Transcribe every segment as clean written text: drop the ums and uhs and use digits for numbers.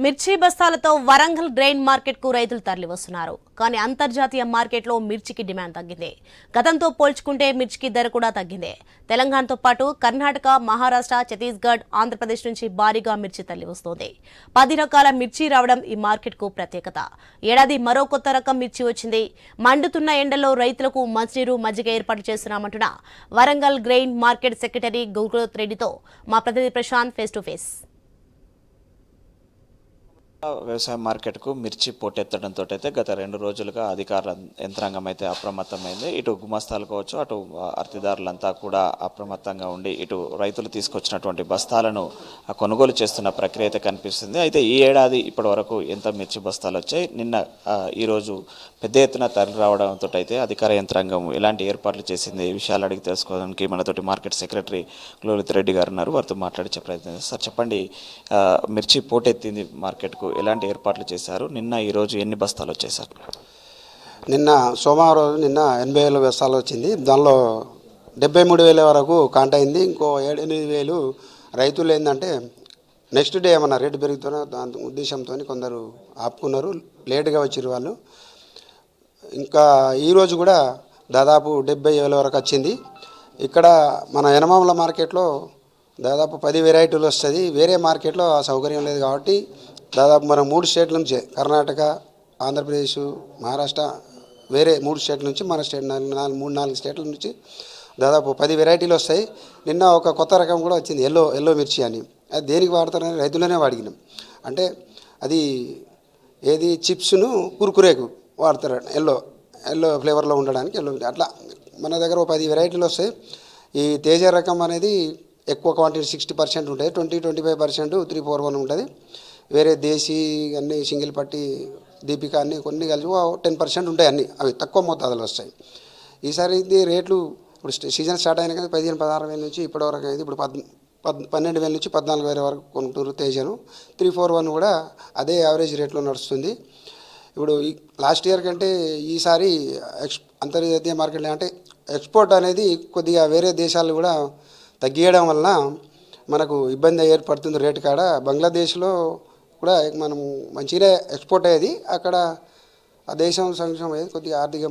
మిర్చి బస్తాలతో Warangal grain market కు రైతులు తరలివస్తున్నారు. కానీ అంతర్జాతీయ మార్కెట్లో మిర్చికి డిమాండ్ తగ్గింది. గతంతో పోల్చుకుంటే మిర్చికి ధర కూడా తగ్గింది. తెలంగాణతో పాటు కర్ణాటక, మహారాష్ట్ర, ఛత్తీస్గఢ్, ఆంధ్రప్రదేశ్ నుంచి భారీగా మిర్చి తరలివస్తోంది. 10 రకాల మిర్చి రావడం ఈ మార్కెట్ కు ప్రత్యేకత. ఏడాది మరో కొత్త రకం మిర్చి వచ్చింది. మండుతున్న ఎండలో రైతులకు మంచినీరు, మజ్జిగ ఏర్పాటు చేస్తున్నామంటున్న Warangal grain market secretary Gurudatt రెడ్డితో మా ప్రతినిధి ప్రశాంత్ ఫేస్ టు ఫేస్. వ్యవసాయ మార్కెట్కు మిర్చి పోటెత్తడంతో అయితే గత 2 రోజులుగా అధికారుల యంత్రాంగం అయితే అప్రమత్తమైంది. ఇటు గుమస్తాలు కావచ్చు, అటు అర్తిదారులంతా కూడా అప్రమత్తంగా ఉండి ఇటు రైతులు తీసుకొచ్చినటువంటి బస్తాలను కొనుగోలు చేస్తున్న ప్రక్రియ అయితే కనిపిస్తుంది. అయితే ఈ ఏడాది ఇప్పటి వరకు ఎంత మిర్చి బస్తాలు వచ్చాయి, నిన్న ఈరోజు పెద్ద ఎత్తున తరలి రావడంతో అయితే అధికార యంత్రాంగం ఎలాంటి ఏర్పాట్లు చేసింది, ఈ విషయాలు అడిగి తెలుసుకోవడానికి మనతోటి మార్కెట్ సెక్రటరీ గురుదత్ రెడ్డి గారు ఉన్నారు. వారితో మాట్లాడించే ప్రయత్నం చేస్తారు. సార్ చెప్పండి, మిర్చి పోటెత్తింది మార్కెట్కు, ఎలాంటి ఏర్పాట్లు చేశారు? నిన్న ఈరోజు ఎన్ని బస్తాలు వచ్చాయి సార్? నిన్న సోమవారం రోజు 80,000 బస్తాలు వచ్చింది. దానిలో 73,000 వరకు కాంట అయింది. ఇంకో 7-8,000 రైతులు ఏంటంటే నెక్స్ట్ డే ఏమన్నా రేటు పెరుగుతున్నా దాని ఉద్దేశంతో కొందరు ఆపుకున్నారు, లేటుగా వచ్చారు వాళ్ళు. ఇంకా ఈరోజు కూడా దాదాపు 70,000 వరకు వచ్చింది. ఇక్కడ మన యనమామల మార్కెట్లో దాదాపు 10 వెరైటీలు వస్తుంది. వేరే మార్కెట్లో ఆ సౌకర్యం లేదు కాబట్టి దాదాపు మనం 3 స్టేట్ల నుంచే, కర్ణాటక, ఆంధ్రప్రదేశ్, మహారాష్ట్ర, వేరే 3 స్టేట్ల నుంచి మన స్టేట్ 3-4 స్టేట్ల నుంచి దాదాపు 10 వెరైటీలు వస్తాయి. నిన్న ఒక కొత్త రకం కూడా వచ్చింది, ఎల్లో మిర్చి అని. అది దేనికి వాడతారని రైతులనే వాడిగినాం. అంటే అది ఏది చిప్స్ను కుర్కురేకు వాడతారు, ఎల్లో ఫ్లేవర్లో ఉండడానికి ఎల్లో. అట్లా మన దగ్గర ఒక 10 వెరైటీలు వస్తాయి. ఈ తేజ రకం అనేది ఎక్కువ క్వాంటిటీ 60% ఉంటుంది, 20-25% 341 ఉంటుంది. వేరే దేశీ అన్నీ సింగిల్ పట్టి, దీపిక అన్నీ కొన్ని కలిసి 10% ఉంటాయి. అవి తక్కువ మోతాదులో వస్తాయి. ఈసారి ఇది రేట్లు ఇప్పుడు సీజన్ స్టార్ట్ అయినా కానీ 15-16 నుంచి ఇప్పటివరకు అయింది. ఇప్పుడు 12,000 నుంచి 14,000 వరకు కొంటున్నారు తేజను. 341 కూడా అదే యావరేజ్ రేట్లో నడుస్తుంది. ఇప్పుడు లాస్ట్ ఇయర్ కంటే ఈసారి అంతర్జాతీయ మార్కెట్లో అంటే ఎక్స్పోర్ట్ అనేది కొద్దిగా వేరే దేశాలు కూడా తగ్గియడం వలన మనకు ఇబ్బంది ఏర్పడుతుంది. రేటు కాడ బంగ్లాదేశ్లో కూడా మనం మంచిగానే ఎక్స్పోర్ట్ అయ్యేది. అక్కడ ఆ దేశం సంక్షేమం అయ్యేది, కొద్దిగా ఆర్థిక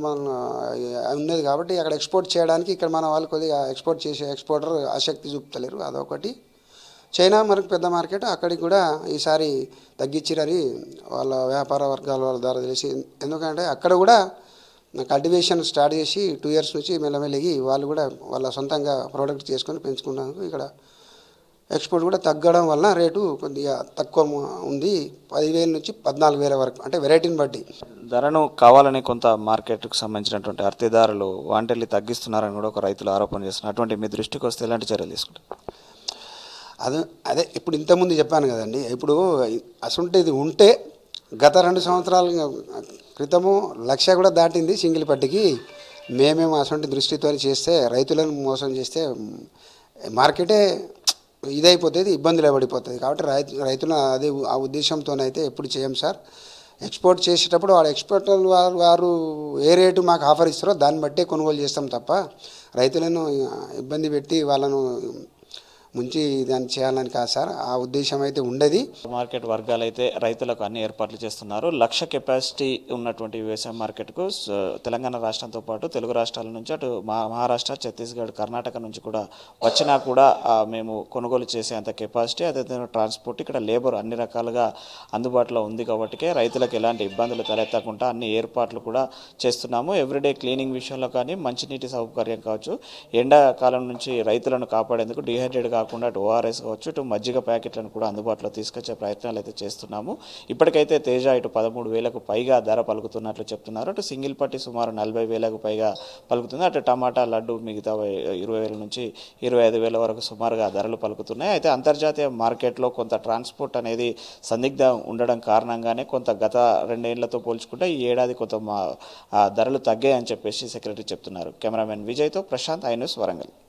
ఉన్నది కాబట్టి అక్కడ ఎక్స్పోర్ట్ చేయడానికి ఇక్కడ మన వాళ్ళు కొద్దిగా ఎక్స్పోర్టర్ ఆసక్తి చూపుతలేరు. అదొకటి. చైనా మనకు పెద్ద మార్కెట్, అక్కడికి కూడా ఈసారి తగ్గించిరని వాళ్ళ వ్యాపార వర్గాల వాళ్ళ ద్వారా తెలిసి. ఎందుకంటే అక్కడ కూడా కల్టివేషన్ స్టార్ట్ చేసి 2 ఇయర్స్ నుంచి మెల్లమెల్లగి వాళ్ళు కూడా వాళ్ళ సొంతంగా ప్రోడక్ట్ చేసుకొని పెంచుకున్నందుకు ఇక్కడ ఎక్స్పోర్ట్ కూడా తగ్గడం వల్ల రేటు కొద్దిగా తక్కువ ఉంది. 10,000 నుంచి 14,000 వరకు, అంటే వెరైటీని బట్టి. ధరను కావాలని కొంత మార్కెట్కు సంబంధించినటువంటి అర్తిదారులు వాంటెల్లి తగ్గిస్తున్నారని కూడా ఒక రైతులు ఆరోపణ చేస్తున్నారు. అటువంటి మీ దృష్టికి వస్తే ఎలాంటి చర్యలు తీసుకుంటారు? అదే ఇప్పుడు ఇంతకుముందు చెప్పాను కదండి. ఇప్పుడు అసలుంటేది ఉంటే గత 2 సంవత్సరాల క్రితము 1,00,000 కూడా దాటింది సింగిల్ పట్టికి. మేమేమో అసలు దృష్టితో చేస్తే, రైతులను మోసం చేస్తే మార్కెటే ఇదైపోతుంది, ఇబ్బందులు పడిపోతుంది. కాబట్టి రైతుల అదే ఆ ఉద్దేశంతోనైతే ఎప్పుడు చేయం సార్. ఎక్స్పోర్ట్ చేసేటప్పుడు వాళ్ళ ఎక్స్పోర్టర్ వారు ఏ రేటు మాకు ఆఫర్ ఇస్తారో దాన్ని బట్టే కొనుగోలు చేస్తాం తప్ప రైతులను ఇబ్బంది పెట్టి వాళ్ళను ముంచి దాన్ని చేయాలని కాదు సార్. ఆ ఉద్దేశం అయితే ఉండేది. మార్కెట్ వర్గాలు అయితే రైతులకు అన్ని ఏర్పాట్లు చేస్తున్నారు. 1,00,000 కెపాసిటీ ఉన్నటువంటి వ్యవసాయ మార్కెట్కు తెలంగాణ రాష్ట్రంతో పాటు తెలుగు రాష్ట్రాల నుంచి, అటు మహారాష్ట్ర, ఛత్తీస్గఢ్, కర్ణాటక నుంచి కూడా వచ్చినా కూడా మేము కొనుగోలు చేసేంత కెపాసిటీ, అదే ట్రాన్స్పోర్ట్, ఇక్కడ లేబర్ అన్ని రకాలుగా అందుబాటులో ఉంది. కాబట్టి రైతులకు ఎలాంటి ఇబ్బందులు తలెత్తకుండా అన్ని ఏర్పాట్లు కూడా చేస్తున్నాము. ఎవ్రీడే క్లీనింగ్ విషయంలో కానీ, మంచినీటి సౌకర్యం కావచ్చు, ఎండాకాలం నుంచి రైతులను కాపాడేందుకు డిహైడ్రేట్ కాకుండా అటు ఓఆర్ఎస్ కావచ్చు, ఇటు మజ్జిగ ప్యాకెట్లను కూడా అందుబాటులో తీసుకొచ్చే ప్రయత్నాలు అయితే చేస్తున్నాము. ఇప్పటికైతే తేజ ఇటు 13,000కు పైగా ధర పలుకుతున్నట్లు చెప్తున్నారు. అటు సింగిల్ పట్టి సుమారు 40,000కు పైగా పలుకుతుంది. అటు టమాటా, లడ్డు మిగతా 20,000 నుంచి 25,000 వరకు సుమారుగా ధరలు పలుకుతున్నాయి. అయితే అంతర్జాతీయ మార్కెట్లో కొంత ట్రాన్స్పోర్ట్ అనేది సందిగ్ధం ఉండడం కారణంగానే కొంత గత 2 ఏళ్లతో పోల్చుకుంటే ఈ ఏడాది కొంత ధరలు తగ్గాయని చెప్పేసి సెక్రటరీ చెప్తున్నారు. కెమెరామెన్ విజయ్తో ప్రశాంత్, ఐ న్యూస్, వరంగల్.